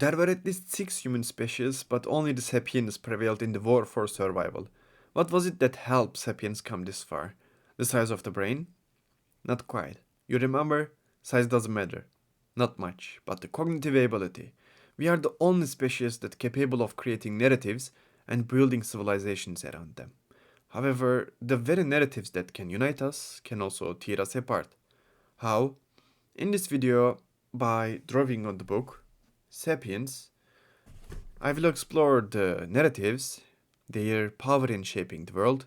There were at least 6 human species, but only the Sapiens prevailed in the war for survival. What was it that helped Sapiens come this far? The size of the brain? Not quite. You remember? Size doesn't matter. Not much, but the cognitive ability. We are the only species that capable of creating narratives and building civilizations around them. However, the very narratives that can unite us can also tear us apart. How? In this video, by drawing on the book, Sapiens, I will explore the narratives, their power in shaping the world,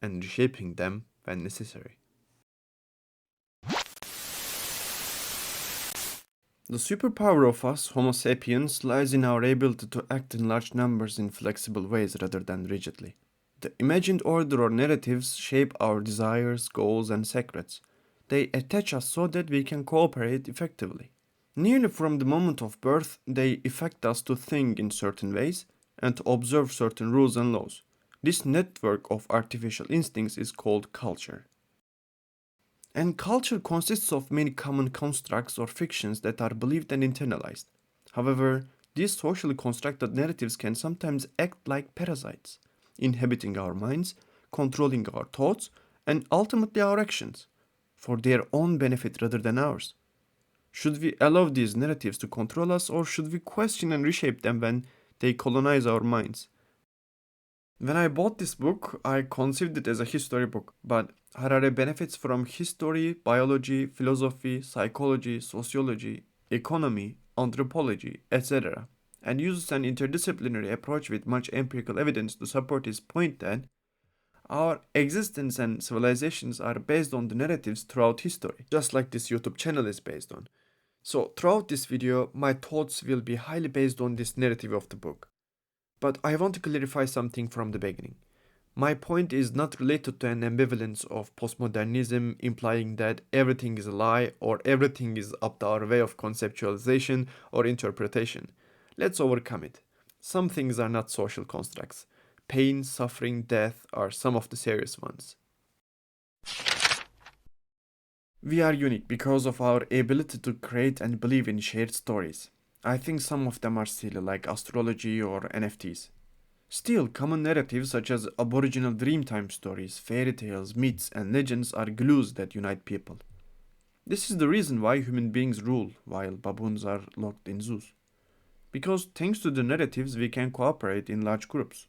and reshaping them when necessary. The superpower of us, Homo sapiens, lies in our ability to act in large numbers in flexible ways rather than rigidly. The imagined order or narratives shape our desires, goals, and secrets. They attach us so that we can cooperate effectively. Nearly from the moment of birth, they affect us to think in certain ways and to observe certain rules and laws. This network of artificial instincts is called culture. And culture consists of many common constructs or fictions that are believed and internalized. However, these socially constructed narratives can sometimes act like parasites, inhabiting our minds, controlling our thoughts, and ultimately our actions, for their own benefit rather than ours. Should we allow these narratives to control us, or should we question and reshape them when they colonize our minds? When I bought this book, I conceived it as a history book, but Harari benefits from history, biology, philosophy, psychology, sociology, economy, anthropology, etc., and uses an interdisciplinary approach with much empirical evidence to support his point that our existence and civilizations are based on the narratives throughout history, just like this YouTube channel is based on. So, throughout this video, my thoughts will be highly based on this narrative of the book. But I want to clarify something from the beginning. My point is not related to an ambivalence of postmodernism implying that everything is a lie or everything is up to our way of conceptualization or interpretation. Let's overcome it. Some things are not social constructs. Pain, suffering, death are some of the serious ones. We are unique because of our ability to create and believe in shared stories. I think some of them are silly, like astrology or NFTs. Still, common narratives such as Aboriginal Dreamtime stories, fairy tales, myths, and legends are glues that unite people. This is the reason why human beings rule while baboons are locked in zoos. Because thanks to the narratives, we can cooperate in large groups.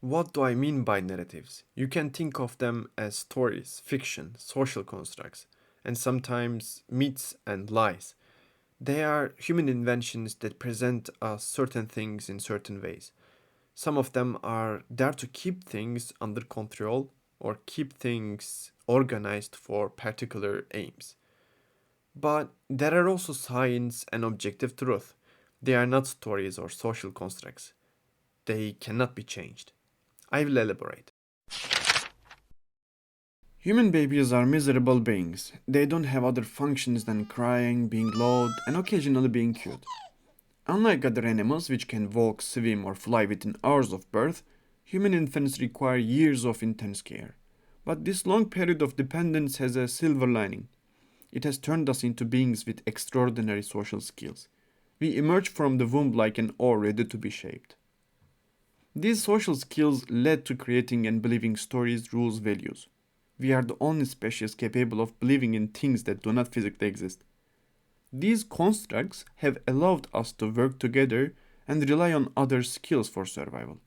What do I mean by narratives? You can think of them as stories, fiction, social constructs, and sometimes myths and lies. They are human inventions that present us certain things in certain ways. Some of them are there to keep things under control or keep things organized for particular aims. But there are also science and objective truth. They are not stories or social constructs. They cannot be changed. I will elaborate. Human babies are miserable beings. They don't have other functions than crying, being loud, and occasionally being cute. Unlike other animals which can walk, swim, or fly within hours of birth, human infants require years of intense care. But this long period of dependence has a silver lining. It has turned us into beings with extraordinary social skills. We emerge from the womb like an ore ready to be shaped. These social skills led to creating and believing stories, rules, values. We are the only species capable of believing in things that do not physically exist. These constructs have allowed us to work together and rely on other skills for survival.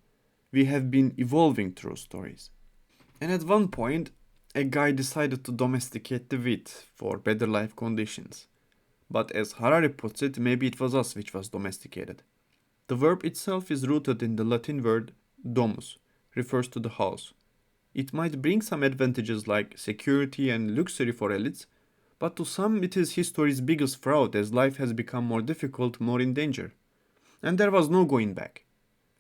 We have been evolving through stories. And at one point, a guy decided to domesticate the wheat for better life conditions. But as Harari puts it, maybe it was us which was domesticated. The verb itself is rooted in the Latin word domus, refers to the house. It might bring some advantages like security and luxury for elites, but to some it is history's biggest fraud as life has become more difficult, more in danger. And there was no going back.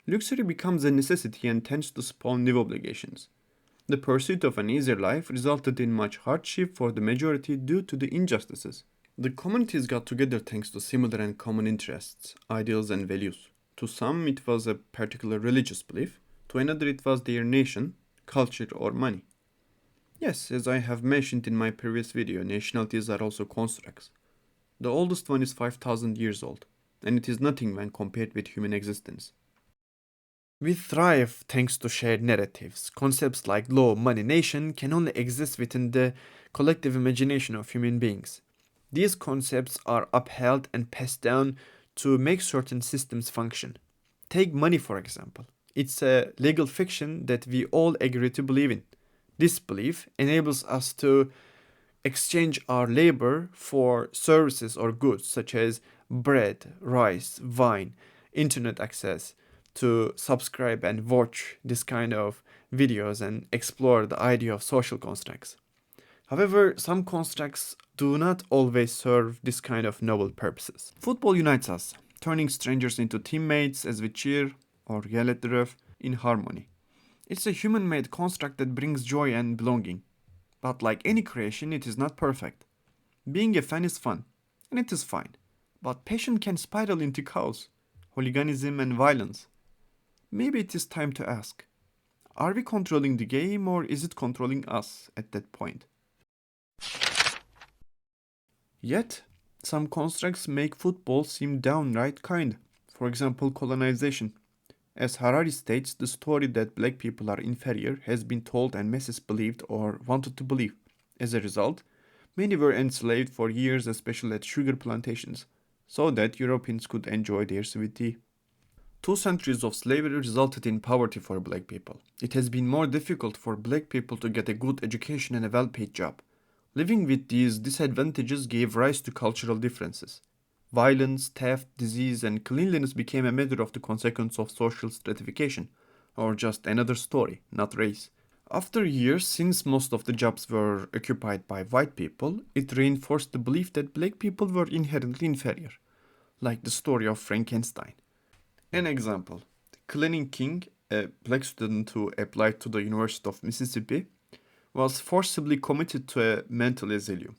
Luxury becomes a necessity and tends to spawn new obligations. The pursuit of an easier life resulted in much hardship for the majority due to the injustices. The communities got together thanks to similar and common interests, ideals, and values. To some it was a particular religious belief, to another it was their nation, culture, or money. Yes, as I have mentioned in my previous video, nationalities are also constructs. The oldest one is 5,000 years old. and it is nothing when compared with human existence. We thrive thanks to shared narratives. Concepts like law, money, nation can only exist within the collective imagination of human beings. These concepts are upheld and passed down to make certain systems function. Take money, for example. It's a legal fiction that we all agree to believe in. This belief enables us to exchange our labor for services or goods such as bread, rice, wine, internet access, to subscribe and watch this kind of videos and explore the idea of social constructs. However, some constructs do not always serve this kind of noble purposes. Football unites us, turning strangers into teammates as we cheer or yell at the ref in harmony. It's a human made construct that brings joy and belonging. But like any creation, it is not perfect. Being a fan is fun, and it is fine. But passion can spiral into chaos, hooliganism, and violence. Maybe it is time to ask, are we controlling the game or is it controlling us at that point? Yet, some constructs make football seem downright kind. For example, colonization. As Harari states, the story that black people are inferior has been told and masses believed or wanted to believe. As a result, many were enslaved for years, especially at sugar plantations, so that Europeans could enjoy their sweet tea. 2 centuries of slavery resulted in poverty for black people. It has been more difficult for black people to get a good education and a well paid job. Living with these disadvantages gave rise to cultural differences. Violence, theft, disease, and cleanliness became a matter of the consequence of social stratification, or just another story, not race. After years, since most of the jobs were occupied by white people, it reinforced the belief that black people were inherently inferior, like the story of Frankenstein. An example: Cleaning King, a black student who applied to the University of Mississippi, was forcibly committed to a mental asylum.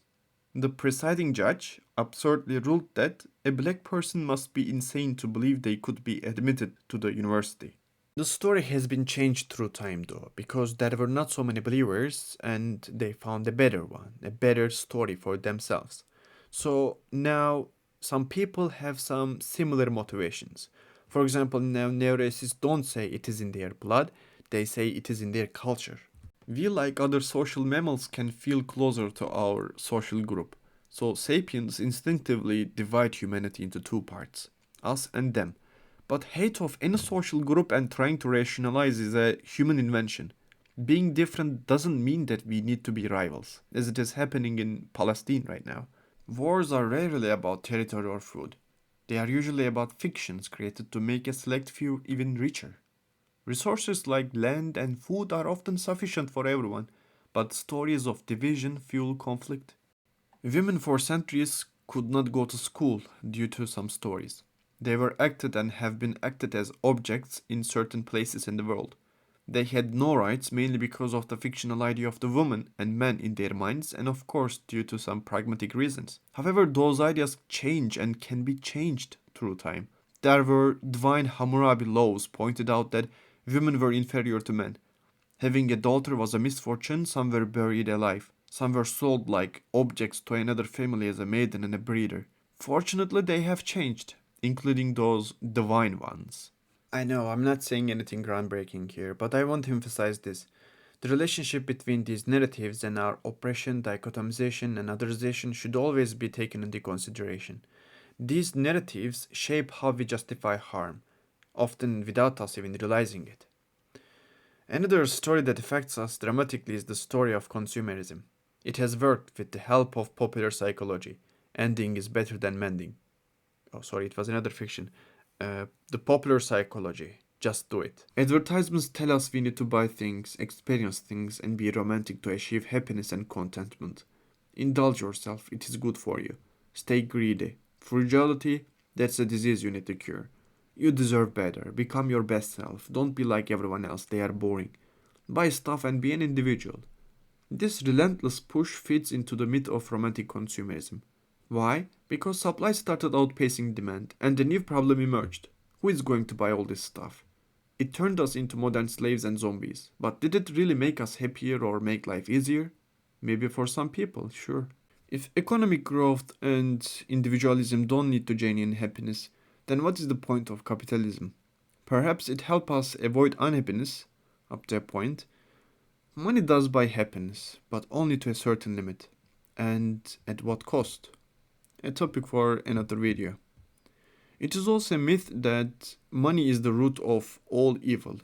The presiding judge absurdly ruled that a black person must be insane to believe they could be admitted to the university. The story has been changed through time though, because there were not so many believers and they found a better one, a better story for themselves. So now some people have some similar motivations. For example, now neo-racists don't say it is in their blood, they say it is in their culture. We, like other social mammals, can feel closer to our social group. So sapiens instinctively divide humanity into two parts, us and them. But hate of any social group and trying to rationalize is a human invention. Being different doesn't mean that we need to be rivals, as it is happening in Palestine right now. Wars are rarely about territory or food. They are usually about fictions created to make a select few even richer. Resources like land and food are often sufficient for everyone, but stories of division fuel conflict. Women for centuries could not go to school due to some stories. They were acted and have been acted as objects in certain places in the world. They had no rights mainly because of the fictional idea of the woman and man in their minds, and of course due to some pragmatic reasons. However, those ideas change and can be changed through time. There were divine Hammurabi laws pointed out that women were inferior to men. Having a daughter was a misfortune, some were buried alive. Some were sold like objects to another family as a maiden and a breeder. Fortunately, they have changed, including those divine ones. I know, I'm not saying anything groundbreaking here, but I want to emphasize this. The relationship between these narratives and our oppression, dichotomization, and otherization should always be taken into consideration. These narratives shape how we justify harm, often without us even realizing it. Another story that affects us dramatically is the story of consumerism. It has worked with the help of popular psychology. Ending is better than mending. Oh, sorry, it was another fiction. The popular psychology. Just do it. Advertisements tell us we need to buy things, experience things, and be romantic to achieve happiness and contentment. Indulge yourself, it is good for you. Stay greedy. Frugality, that's a disease you need to cure. You deserve better. Become your best self. Don't be like everyone else, they are boring. Buy stuff and be an individual. This relentless push feeds into the myth of romantic consumerism. Why? Because supply started outpacing demand, and a new problem emerged. Who is going to buy all this stuff? It turned us into modern slaves and zombies. But did it really make us happier or make life easier? Maybe for some people, sure. If economic growth and individualism don't lead to genuine happiness, Then what is the point of capitalism? Perhaps it helps us avoid unhappiness up to a point. Money does buy happiness, but only to a certain limit. And at what cost? A topic for another video. It is also a myth that money is the root of all evil.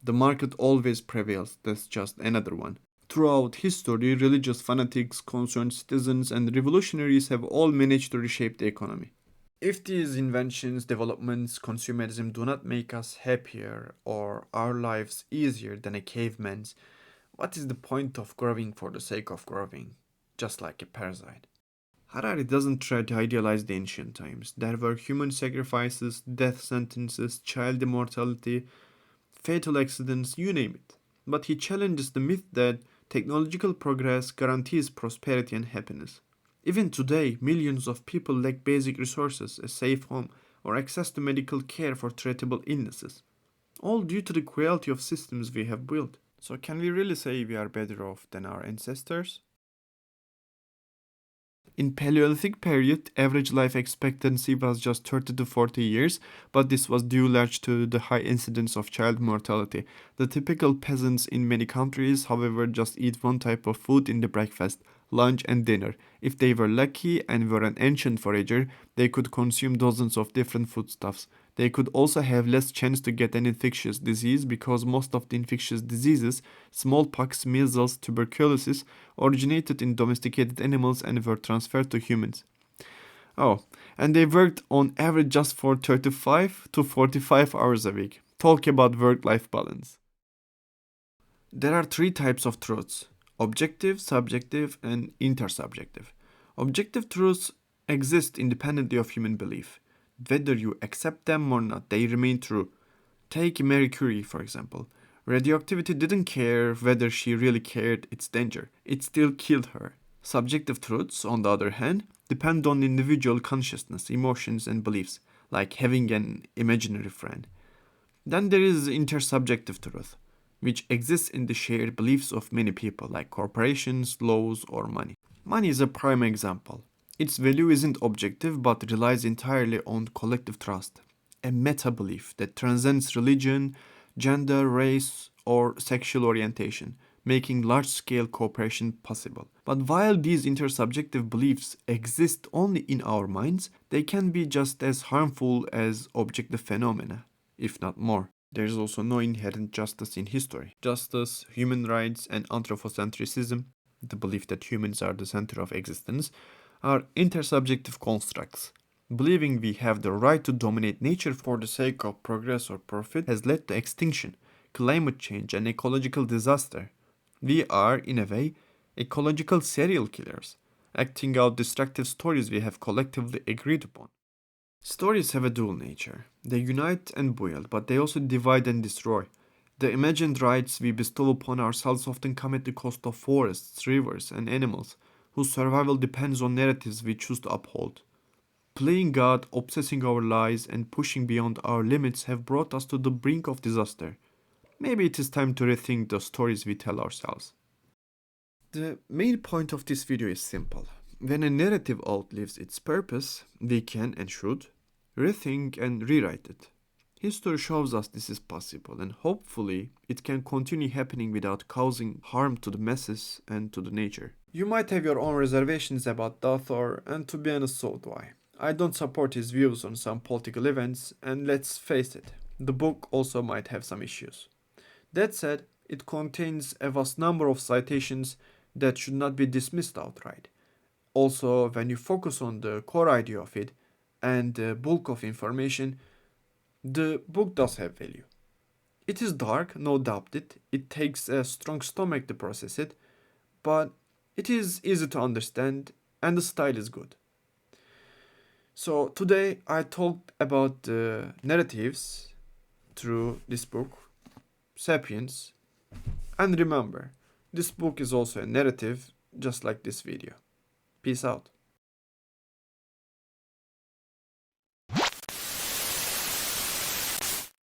The market always prevails, that's just another one. Throughout history, religious fanatics, concerned citizens, and revolutionaries have all managed to reshape the economy. If these inventions, developments, consumerism do not make us happier or our lives easier than a caveman's, what is the point of growing for the sake of growing, just like a parasite? Harari doesn't try to idealize the ancient times. There were human sacrifices, death sentences, child immortality, fatal accidents, you name it. But he challenges the myth that technological progress guarantees prosperity and happiness. Even today, millions of people lack basic resources, a safe home, or access to medical care for treatable illnesses, all due to the cruelty of systems we have built. So, can we really say we are better off than our ancestors? In Paleolithic period, average life expectancy was just 30 to 40 years, but this was due largely to the high incidence of child mortality. The typical peasants in many countries, however, just eat one type of food in the breakfast, lunch and dinner. If they were lucky and were an ancient forager, they could consume dozens of different foodstuffs. They could also have less chance to get an infectious disease because most of the infectious diseases, smallpox, measles, tuberculosis, originated in domesticated animals and were transferred to humans. Oh, and they worked on average just for 35 to 45 hours a week. Talk about work-life balance. There are three types of truths: objective, subjective, and intersubjective. Objective truths exist independently of human belief. Whether you accept them or not, they remain true. Take Marie Curie, for example. Radioactivity didn't care whether she really cared its danger. It still killed her. Subjective truths, on the other hand, depend on individual consciousness, emotions, and beliefs, like having an imaginary friend. Then there is intersubjective truth, which exists in the shared beliefs of many people, like corporations, laws, or money. Money is a prime example. Its value isn't objective but relies entirely on collective trust, a meta belief that transcends religion, gender, race, or sexual orientation, making large scale cooperation possible. But while these intersubjective beliefs exist only in our minds, they can be just as harmful as objective phenomena, if not more. There is also no inherent justice in history. Justice, human rights, and anthropocentrism, the belief that humans are the center of existence, are intersubjective constructs. Believing we have the right to dominate nature for the sake of progress or profit has led to extinction, climate change, and ecological disaster. We are, in a way, ecological serial killers, acting out destructive stories we have collectively agreed upon. Stories have a dual nature. They unite and build, but they also divide and destroy. The imagined rights we bestow upon ourselves often come at the cost of forests, rivers, and animals, whose survival depends on narratives we choose to uphold. Playing God, obsessing our lives, and pushing beyond our limits have brought us to the brink of disaster. Maybe it is time to rethink the stories we tell ourselves. The main point of this video is simple. When a narrative outlives its purpose, we can and should rethink and rewrite it. History shows us this is possible, and hopefully it can continue happening without causing harm to the masses and to the nature. You might have your own reservations about the author, and to be honest, so do I. I don't support his views on some political events, and let's face it, the book also might have some issues. That said, it contains a vast number of citations that should not be dismissed outright. Also, when you focus on the core idea of it and the bulk of information, the book does have value. It is dark, no doubt it takes a strong stomach to process it, but it is easy to understand and the style is good. So today I talked about the narratives through this book, Sapiens, and remember, this book is also a narrative just like this video. Peace out.